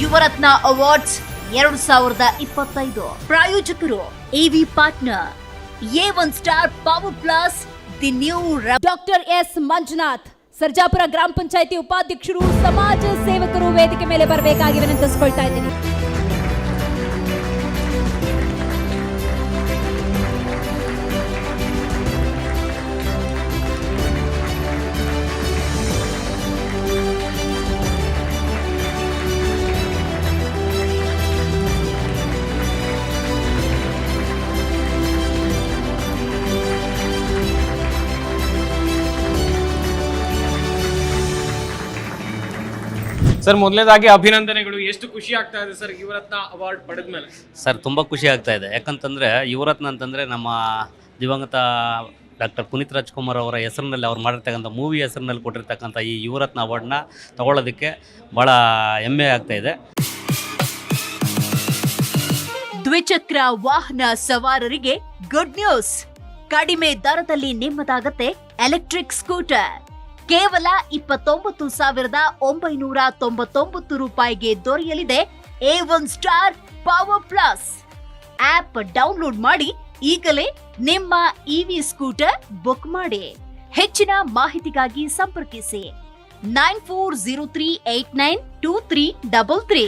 Yuvarathna awards 2025 ಪ್ರಾಯೋಜಕರು AV partner A1 star power plus the new doctor S Manjunath Sarjapura ಗ್ರಾಮ ಪಂಚಾಯಿತಿ ಉಪಾಧ್ಯಕ್ಷರು ಸಮಾಜ ಸೇವಕರು ವೇದಿಕೆ ಮೇಲೆ ಬರಬೇಕಾಗಿ ವಿನಂತಿಸಿಕೊಳ್ತಾ ಇದ್ದೀನಿ. ಸರ್, ಮೊದಲನೇದಾಗಿ ಅಭಿನಂದನೆಗಳು. ಎಷ್ಟು ಖುಷಿ ಆಗ್ತಾ ಇದೆ ಸರ್ ಯುವರತ್ನ ಅವಾರ್ಡ್ ಪಡೆದ ಮೇಲೆ? ಸರ್, ತುಂಬ ಖುಷಿ ಆಗ್ತಾ ಇದೆ. ಯಾಕಂತಂದರೆ ಯುವರತ್ನ ಅಂತಂದರೆ ನಮ್ಮ ದಿವಂಗತ ಡಾಕ್ಟರ್ ಪುನೀತ್ ರಾಜ್ಕುಮಾರ್ ಅವರ ಹೆಸರಿನಲ್ಲಿ ಅವ್ರು ಮಾಡಿರ್ತಕ್ಕಂಥ ಮೂವಿ ಹೆಸರಿನಲ್ಲಿ ಕೊಟ್ಟಿರ್ತಕ್ಕಂಥ ಈ ಯುವರತ್ನ ಅವಾರ್ಡ್ನ ತಗೊಳ್ಳೋದಕ್ಕೆ ಭಾಳ ಹೆಮ್ಮೆ ಆಗ್ತಾ ಇದೆ. ದ್ವಿಚಕ್ರ ವಾಹನ ಸವಾರರಿಗೆ ಗುಡ್ ನ್ಯೂಸ್. ಕಡಿಮೆ ದರದಲ್ಲಿ ನಿಮ್ಮದಾಗತ್ತೆ ಎಲೆಕ್ಟ್ರಿಕ್ ಸ್ಕೂಟರ್. ಕೇವಲ 29,999 ರೂಪಾಯಿಗೆ ದೊರೆಯಲಿದೆ A1 star power plus. App download ಮಾಡಿ ಈಗಲೇ ನಿಮ್ಮ ಇವಿ ಸ್ಕೂಟರ್ ಬುಕ್ ಮಾಡಿ. ಹೆಚ್ಚಿನ ಮಾಹಿತಿಗಾಗಿ ಸಂಪರ್ಕಿಸಿ 9403892333.